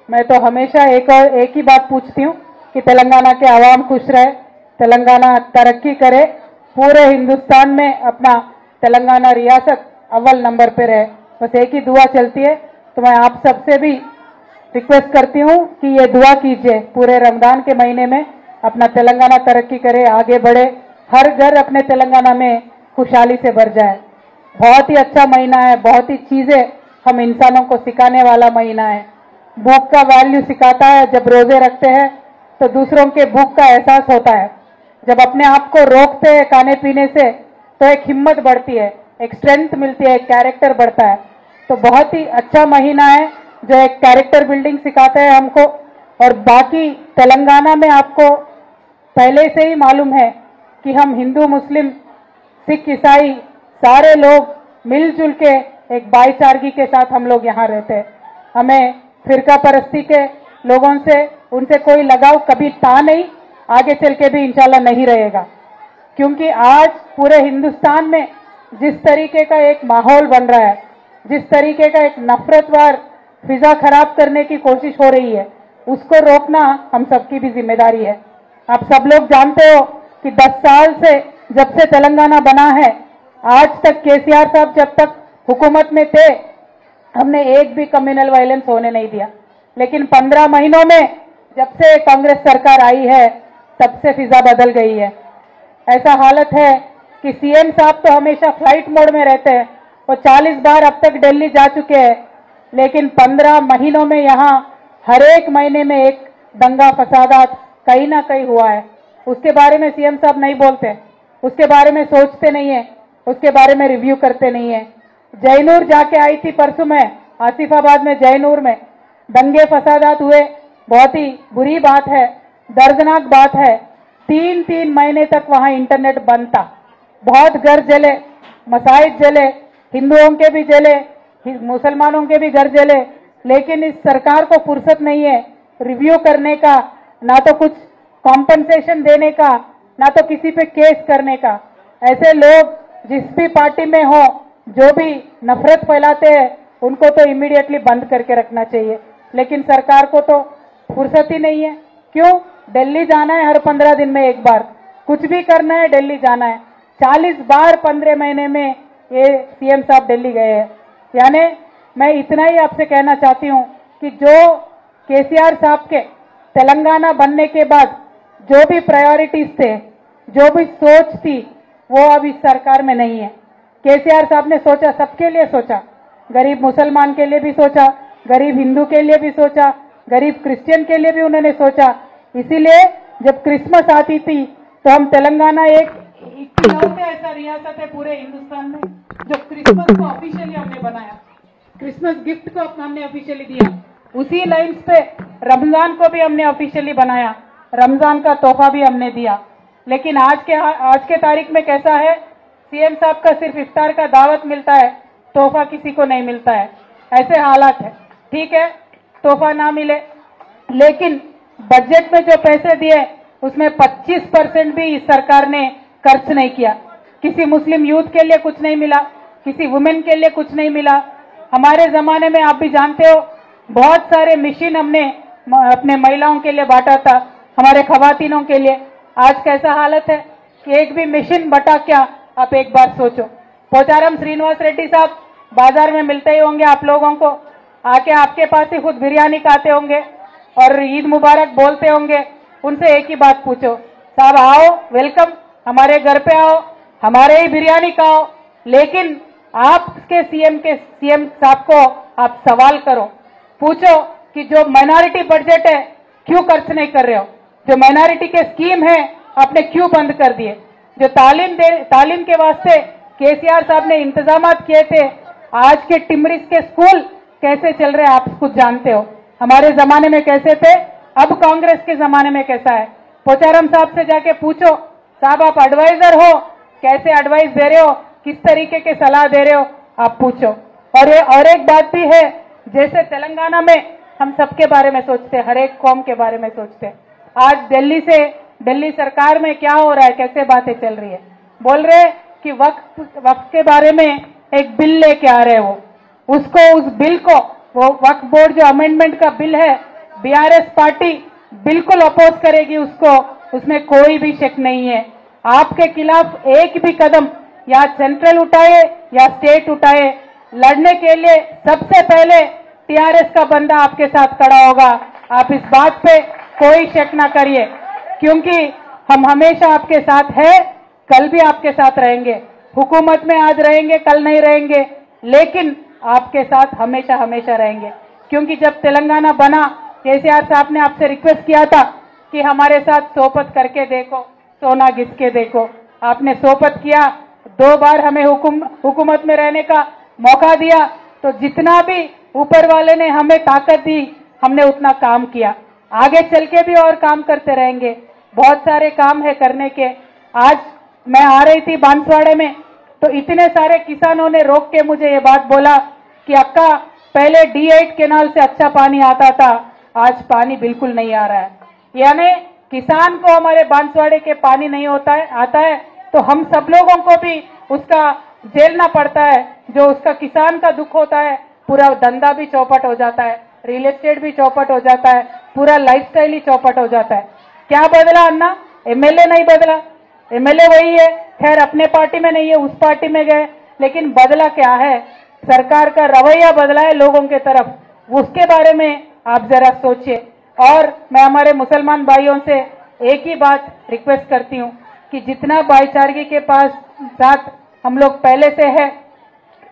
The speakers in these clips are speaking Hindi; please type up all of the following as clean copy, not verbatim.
मैं तो हमेशा एक ही बात पूछती हूँ कि तेलंगाना के आवाम खुश रहे, तेलंगाना तरक्की करे, पूरे हिंदुस्तान में अपना तेलंगाना रियासत अव्वल नंबर पे रहे। बस एक ही दुआ चलती है। तो मैं आप सबसे भी रिक्वेस्ट करती हूँ कि ये दुआ कीजिए, पूरे रमजान के महीने में अपना तेलंगाना तरक्की करे, आगे बढ़े, हर घर अपने तेलंगाना में खुशहाली से भर जाए। बहुत ही अच्छा महीना है, बहुत ही चीजें हम इंसानों को सिखाने वाला महीना है। भूख का वैल्यू सिखाता है। जब रोजे रखते हैं तो दूसरों के भूख का एहसास होता है। जब अपने आप को रोकते हैं खाने पीने से तो एक हिम्मत बढ़ती है, एक स्ट्रेंथ मिलती है, एक कैरेक्टर बढ़ता है। तो बहुत ही अच्छा महीना है जो एक कैरेक्टर बिल्डिंग सिखाता है हमको। और बाकी तेलंगाना में आपको पहले से ही मालूम है कि हम हिंदू, मुस्लिम, सिख, ईसाई सारे लोग मिलजुल के एक भाईचारगी के साथ हम लोग यहाँ रहते हैं। हमें फिरका परस्ती के लोगों से, उनसे कोई लगाव कभी था नहीं, आगे चल के भी इंशाल्लाह नहीं रहेगा। क्योंकि आज पूरे हिंदुस्तान में जिस तरीके का एक माहौल बन रहा है, जिस तरीके का एक नफरतवार फिजा खराब करने की कोशिश हो रही है, उसको रोकना हम सबकी भी जिम्मेदारी है। आप सब लोग जानते हो कि 10 साल से जब से तेलंगाना बना है, आज तक केसीआर साहब जब तक हुकूमत में थे, हमने एक भी कम्युनल वायलेंस होने नहीं दिया। लेकिन 15 महीनों में जब से कांग्रेस सरकार आई है, तब से फिजा बदल गई है। ऐसा हालत है कि सीएम साहब तो हमेशा फ्लाइट मोड में रहते हैं। वो 40 बार अब तक दिल्ली जा चुके हैं, लेकिन 15 महीनों में यहाँ हर एक महीने में एक दंगा फसादात कहीं ना कहीं हुआ है। उसके बारे में सीएम साहब नहीं बोलते, उसके बारे में सोचते नहीं है, उसके बारे में रिव्यू करते नहीं है। जयनूर जाके आई थी परसों में, आसिफाबाद में जयनूर में दंगे फसादात हुए। बहुत ही बुरी बात है, दर्दनाक बात है। 3-3 महीने तक वहां इंटरनेट बंद था। बहुत घर जले, मसाजिद जले, हिंदुओं के भी जले, मुसलमानों के भी घर जले। लेकिन इस सरकार को फुर्सत नहीं है रिव्यू करने का, ना तो कुछ कॉम्पनसेशन देने का, ना तो किसी पे केस करने का। ऐसे लोग जिस भी पार्टी में हो, जो भी नफरत फैलाते हैं, उनको तो इमीडिएटली बंद करके रखना चाहिए। लेकिन सरकार को तो फुर्सत ही नहीं है। क्यों? दिल्ली जाना है हर 15 दिन में एक बार, कुछ भी करना है दिल्ली जाना है। 40 बार 15 महीने में ये सीएम साहब दिल्ली गए हैं। यानी मैं इतना ही आपसे कहना चाहती हूँ कि जो केसीआर साहब के तेलंगाना बनने के बाद जो भी प्रायोरिटीज थे, जो भी सोच थी, वो अब इस सरकार में नहीं है। केसीआर साहब ने सोचा, सबके लिए सोचा, गरीब मुसलमान के लिए भी सोचा, गरीब हिंदू के लिए भी सोचा, गरीब क्रिश्चियन के लिए भी उन्होंने सोचा। इसीलिए जब क्रिसमस आती थी तो हम तेलंगाना एक इकलौते ऐसा रियासत है पूरे हिंदुस्तान में जो क्रिसमस को ऑफिशियली हमने बनाया, क्रिसमस गिफ्ट को हमने ऑफिशियली दिया। उसी लाइन्स पे रमजान को भी हमने ऑफिशियली बनाया, रमजान का तोहफा भी हमने दिया। लेकिन आज के तारीख में कैसा है, सीएम साहब का सिर्फ इफ्तार का दावत मिलता है, तोहफा किसी को नहीं मिलता है। ऐसे हालात है। ठीक है, तोहफा ना मिले, लेकिन बजट में जो पैसे दिए उसमें 25% भी इस सरकार ने खर्च नहीं किया। किसी मुस्लिम यूथ के लिए कुछ नहीं मिला, किसी वुमेन के लिए कुछ नहीं मिला। हमारे जमाने में आप भी जानते हो, बहुत सारे मशीन हमने अपने महिलाओं के लिए बांटा था, हमारे खवातीनों के लिए। आज कैसा हालत है कि एक भी मशीन बटा क्या, आप एक बार सोचो। पोचारम श्रीनिवास रेड्डी साहब बाजार में मिलते ही होंगे आप लोगों को, आके आपके पास ही खुद बिरयानी खाते होंगे और ईद मुबारक बोलते होंगे। उनसे एक ही बात पूछो, साहब आओ, वेलकम, हमारे घर पे आओ, हमारे ही बिरयानी खाओ। लेकिन आपके सीएम साहब को आप सवाल करो, पूछो कि जो माइनॉरिटी बजट है क्यों खर्च नहीं कर रहे हो, जो माइनॉरिटी के स्कीम है आपने क्यों बंद कर दिए, जो तालीम के वास्ते केसीआर साहब ने इंतजाम किए थे, आज के टिमरिस के स्कूल कैसे चल रहे हैं आप खुद जानते हो। हमारे जमाने में कैसे थे, अब कांग्रेस के जमाने में कैसा है। पोचारम साहब से जाके पूछो, साहब आप एडवाइजर हो, कैसे एडवाइस दे रहे हो, किस तरीके के सलाह दे रहे हो, आप पूछो। और एक बात भी है, जैसे तेलंगाना में हम सबके बारे में सोचते, हर एक कौम के बारे में सोचते, आज दिल्ली सरकार में क्या हो रहा है, कैसे बातें चल रही है। बोल रहे कि वक्फ के बारे में एक बिल लेके आ रहे हैं, वो उस बिल को, वो वक्फ बोर्ड जो अमेंडमेंट का बिल है बीआरएस पार्टी बिल्कुल अपोज करेगी उसको, उसमें कोई भी शक नहीं है। आपके खिलाफ एक भी कदम या सेंट्रल उठाए या स्टेट उठाए, लड़ने के लिए सबसे पहले टीआरएस का बंदा आपके साथ खड़ा होगा। आप इस बात पे कोई शक ना करिए, क्योंकि हम हमेशा आपके साथ हैं, कल भी आपके साथ रहेंगे। हुकूमत में आज रहेंगे, कल नहीं रहेंगे, लेकिन आपके साथ हमेशा हमेशा रहेंगे। क्योंकि जब तेलंगाना बना, केसीआर साहब ने आपसे रिक्वेस्ट किया था कि हमारे साथ सोपत करके देखो, सोना घिस के देखो। आपने सोपत किया, 2 बार हमें हुकूमत में रहने का मौका दिया, तो जितना भी ऊपर वाले ने हमें ताकत दी, हमने उतना काम किया। आगे चल के भी और काम करते रहेंगे, बहुत सारे काम है करने के। आज मैं आ रही थी बांसवाड़े में, तो इतने सारे किसानों ने रोक के मुझे ये बात बोला कि अक्का पहले D8 केनाल से अच्छा पानी आता था, आज पानी बिल्कुल नहीं आ रहा है। यानी किसान को हमारे बांसवाड़े के पानी नहीं आता है, तो हम सब लोगों को भी उसका झेलना पड़ता है। जो उसका किसान का दुख होता है, पूरा धंधा भी चौपट हो जाता है, रियल एस्टेट भी चौपट हो जाता है, पूरा लाइफस्टाइल ही चौपट हो जाता है। क्या बदला अन्ना? एमएलए नहीं बदला, एमएलए वही है, खैर अपने पार्टी में नहीं है, उस पार्टी में गए, लेकिन बदला क्या है? सरकार का रवैया बदला है लोगों के तरफ, उसके बारे में आप जरा सोचिए। और मैं हमारे मुसलमान भाइयों से एक ही बात रिक्वेस्ट करती हूँ कि जितना भाईचारगी के पास साथ हम लोग पहले से है,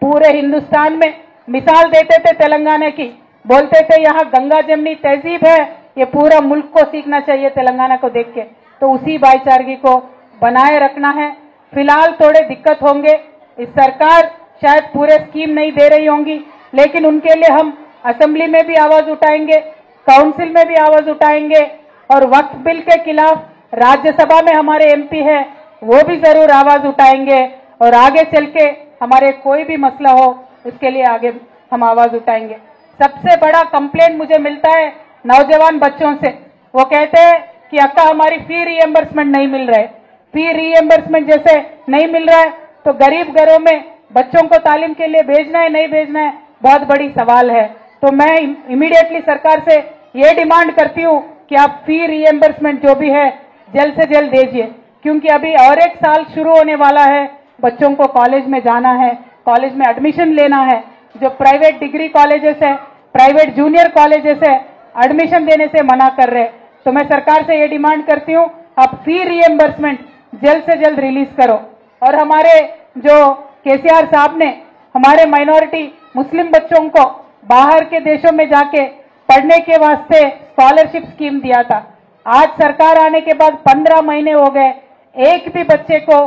पूरे हिंदुस्तान में मिसाल देते थे तेलंगाना की, बोलते थे यहाँ गंगा जमनी तहजीब है, ये पूरा मुल्क को सीखना चाहिए तेलंगाना को देख के। तो उसी भाईचारगी को बनाए रखना है। फिलहाल थोड़े दिक्कत होंगे, इस सरकार शायद पूरे स्कीम नहीं दे रही होंगी, लेकिन उनके लिए हम असेंबली में भी आवाज उठाएंगे, काउंसिल में भी आवाज उठाएंगे, और वक्फ बिल के खिलाफ राज्यसभा में हमारे एमपी है, वो भी जरूर आवाज उठाएंगे। और आगे चल के हमारे कोई भी मसला हो, उसके लिए आगे हम आवाज उठाएंगे। सबसे बड़ा कंप्लेंट मुझे मिलता है नौजवान बच्चों से, वो कहते हैं कि अक्का हमारी फी रीएम्बर्समेंट नहीं मिल रहा है। फी रीएम्बर्समेंट जैसे नहीं मिल रहा है, तो गरीब घरों में बच्चों को तालीम के लिए भेजना है नहीं भेजना है, बहुत बड़ी सवाल है। तो मैं इमीडिएटली सरकार से ये डिमांड करती हूँ कि आप फी रीएम्बर्समेंट जो भी है जल्द से जल्द दीजिए, क्योंकि अभी और एक साल शुरू होने वाला है, बच्चों को कॉलेज में जाना है, कॉलेज में एडमिशन लेना है। जो प्राइवेट डिग्री कॉलेजेस है, प्राइवेट जूनियर कॉलेजेस है, एडमिशन देने से मना कर रहे। तो मैं सरकार से ये डिमांड करती हूँ, आप फी रीएम्बर्समेंट जल्द से जल्द रिलीज करो। और हमारे जो केसीआर साहब ने हमारे माइनॉरिटी मुस्लिम बच्चों को बाहर के देशों में जाके पढ़ने के वास्ते स्कॉलरशिप स्कीम दिया था, आज सरकार आने के बाद 15 महीने हो गए, एक भी बच्चे को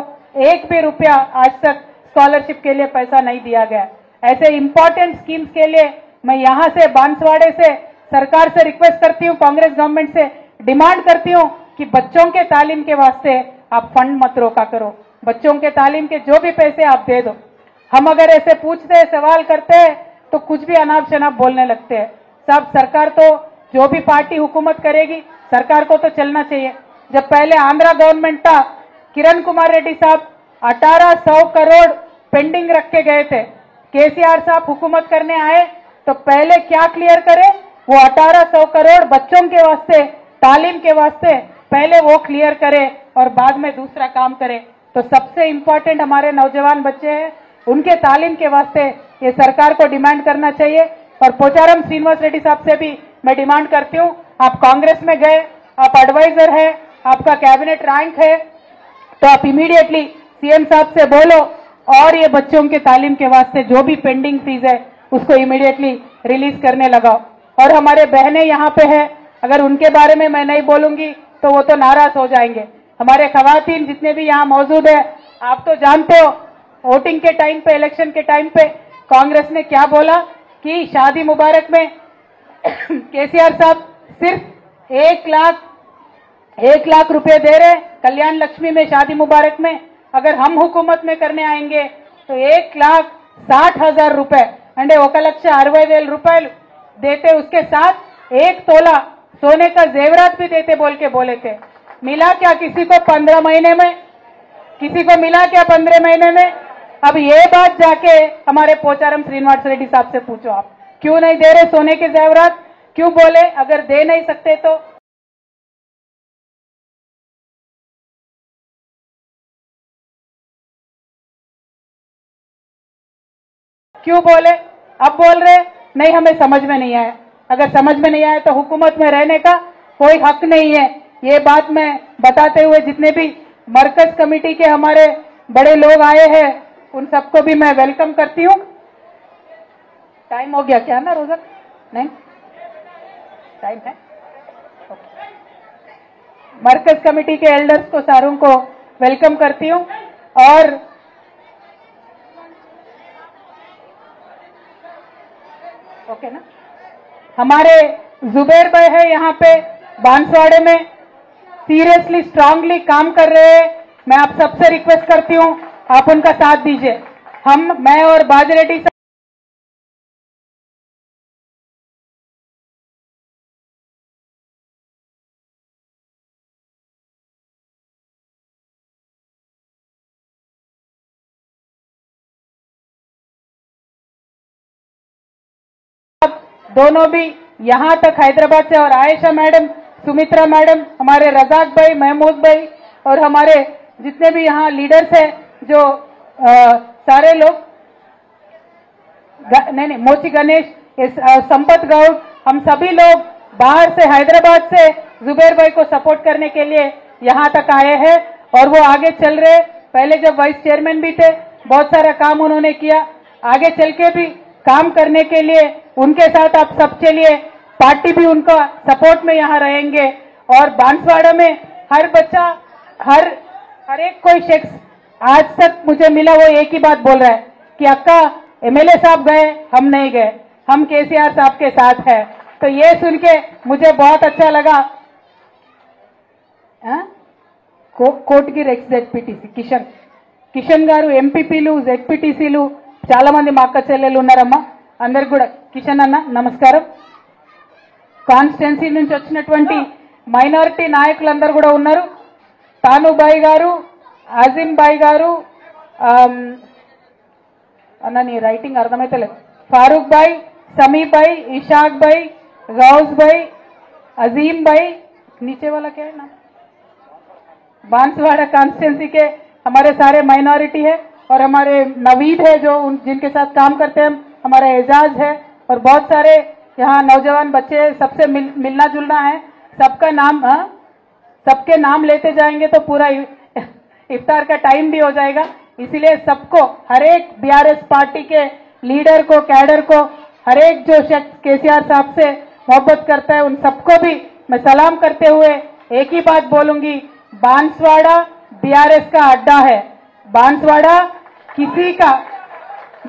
एक भी रुपया आज तक स्कॉलरशिप के लिए पैसा नहीं दिया गया। ऐसे इंपॉर्टेंट स्कीम्स के लिए मैं यहाँ से बांसवाड़े से सरकार से रिक्वेस्ट करती हूँ, कांग्रेस गवर्नमेंट से डिमांड करती हूँ कि बच्चों के तालीम के वास्ते आप फंड मत रोका करो, बच्चों के तालीम के जो भी पैसे आप दे दो। हम अगर ऐसे पूछते हैं, सवाल करते हैं, तो कुछ भी अनाप शनाप बोलने लगते हैं। सब सरकार तो जो भी पार्टी हुकूमत करेगी, सरकार को तो चलना चाहिए। जब पहले आंध्रा गवर्नमेंट था, किरण कुमार रेड्डी साहब 1800 करोड़ पेंडिंग रख के गए थे। केसीआर साहब हुकूमत करने आए तो पहले क्या क्लियर करे, वो 1800 करोड़ बच्चों के वास्ते, तालीम के वास्ते पहले वो क्लियर करे और बाद में दूसरा काम करे। तो सबसे इंपॉर्टेंट हमारे नौजवान बच्चे हैं, उनके तालीम के वास्ते ये सरकार को डिमांड करना चाहिए। और पोचारम श्रीनिवास रेड्डी साहब से भी मैं डिमांड करती हूँ, आप कांग्रेस में गए, आप एडवाइजर है, आपका कैबिनेट रैंक है, तो आप इमीडिएटली सीएम साहब से बोलो और ये बच्चों के तालीम के वास्ते जो भी पेंडिंग फीस है उसको इमीडिएटली रिलीज करने लगाओ। और हमारे बहनें यहाँ पे है, अगर उनके बारे में मैं नहीं बोलूंगी तो वो तो नाराज हो जाएंगे। हमारे खवातीन जितने भी यहाँ मौजूद है, आप तो जानते हो वोटिंग के टाइम पे, इलेक्शन के टाइम पे कांग्रेस ने क्या बोला कि शादी मुबारक में केसीआर साहब सिर्फ 1 लाख रुपए दे रहे कल्याण लक्ष्मी में, शादी मुबारक में। अगर हम हुकूमत में करने आएंगे तो 1,60,000 रुपए అంటే 1,60,000 रुपए देते, उसके साथ 1 तोला सोने का जेवरात भी देते बोल के बोले थे। मिला क्या किसी को 15 महीने में? किसी को मिला क्या 15 महीने में? अब ये बात जाके हमारे पोचारम श्रीनिवास रेड्डी साहब से पूछो, आप क्यों नहीं दे रहे सोने के जेवरात? क्यों बोले? अगर दे नहीं सकते तो क्यों बोले? अब बोल रहे नहीं, हमें समझ में नहीं आया। अगर समझ में नहीं आया तो हुकूमत में रहने का कोई हक नहीं है। ये बात मैं बताते हुए जितने भी मरकज कमेटी के हमारे बड़े लोग आए हैं उन सबको भी मैं वेलकम करती हूँ। टाइम हो गया क्या ना रोजा? नहीं टाइम है। मरकज कमेटी के एल्डर्स को सारों को वेलकम करती हूँ। और ओके ना, हमारे जुबैर भाई है यहाँ पे बांसवाड़े में, सीरियसली स्ट्रांगली काम कर रहे हैं। मैं आप सबसे रिक्वेस्ट करती हूँ आप उनका साथ दीजिए। मैं और बाजरेड्डी दोनों भी यहाँ तक हैदराबाद से, और आयशा मैडम, सुमित्रा मैडम, हमारे रजाक भाई, महमूद भाई और हमारे जितने भी यहाँ लीडर्स हैं जो सारे लोग, नहीं मोची गणेश, संपत गौड़, हम सभी लोग बाहर से हैदराबाद से जुबैर भाई को सपोर्ट करने के लिए यहाँ तक आए हैं और वो आगे चल रहे। पहले जब वाइस चेयरमैन भी थे बहुत सारा काम उन्होंने किया, आगे चल के भी काम करने के लिए उनके साथ आप सब चलिए। पार्टी भी उनका सपोर्ट में यहाँ रहेंगे। और बांसवाड़ा में हर बच्चा, हर एक कोई शख्स आज तक मुझे मिला वो एक ही बात बोल रहा है कि अक्का एमएलए साहब गए, हम नहीं गए, हम केसीआर साहब के साथ है। तो ये सुन के मुझे बहुत अच्छा लगा। కోటగిరి ఎక్స్ జెడ్పీటీసీ కిషన్ గారు, ఎంపీపీలు, జెడ్పీటీసీలు చాలా మంది మా అక్క చెల్లెలు ఉన్నారమ్మా. అందరికి కూడా కిషన్ అన్న నమస్కారం. కాన్స్టిట్యున్సీ నుంచి వచ్చినటువంటి మైనారిటీ నాయకులందరూ కూడా ఉన్నారు. తానుబాయి గారు, అజీం బాయి గారు, అన్న నీ రైటింగ్ అర్థమైతే లేదు, ఫారూక్ భాई, समी भाई, इशाक भाई, गौस भाई, अजीम भाई, नीचे वाला क्या है नाम, बांसवाड़ा कॉन्स्टिट्यूंसी के हमारे सारे माइनॉरिटी है और हमारे नवीद है जो जिनके साथ काम करते हैं, हमारा एजाज है और बहुत सारे यहाँ नौजवान बच्चे, सबसे मिलना जुलना है। सबका नाम, सबके नाम लेते जाएंगे तो पूरा इफ्तार का टाइम भी हो जाएगा। इसीलिए सबको, हर एक बीआरएस पार्टी के लीडर को, कैडर को, हर एक जो शख्स केसीआर साहब से मोहब्बत करता है उन सबको भी मैं सलाम करते हुए एक ही बात बोलूंगी, बांसवाड़ा बीआरएस का अड्डा है। बांसवाड़ा किसी का,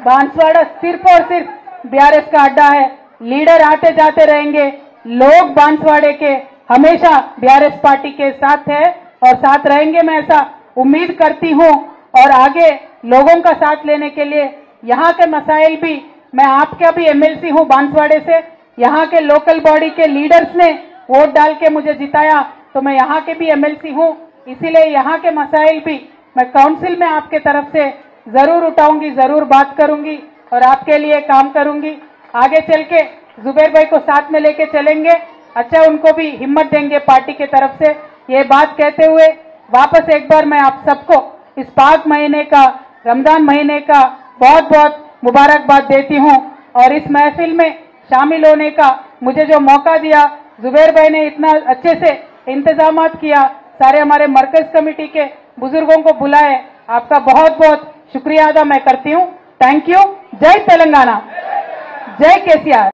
बांसवाड़ा सिर्फ और सिर्फ बीआरएस का अड्डा है। लीडर आते जाते रहेंगे, लोग बांसवाड़े के हमेशा बीआरएस पार्टी के साथ है और साथ रहेंगे, मैं ऐसा उम्मीद करती हूं। और आगे लोगों का साथ लेने के लिए यहाँ के मसाइल भी, मैं आपका भी एमएलसी हूं बांसवाड़े से, यहाँ के लोकल बॉडी के लीडर्स ने वोट डाल के मुझे जिताया तो मैं यहाँ के भी एमएलसी हूं। इसीलिए यहाँ के मसाइल भी मैं काउंसिल में आपके तरफ से जरूर उठाऊंगी, जरूर बात करूंगी और आपके लिए काम करूंगी। आगे चल के जुबैर भाई को साथ में लेके चलेंगे, अच्छा उनको भी हिम्मत देंगे पार्टी के तरफ से। ये बात कहते हुए वापस एक बार मैं आप सबको इस पाक महीने का, रमजान महीने का बहुत बहुत मुबारकबाद देती हूं। और इस महफिल में शामिल होने का मुझे जो मौका दिया, जुबैर भाई ने इतना अच्छे से इंतजामात किया, सारे हमारे मरकज कमेटी के बुजुर्गों को बुलाए, आपका बहुत बहुत शुक्रिया अदा मैं करती हूं। Thank you. जय तेलंगाना, जय केसीआर।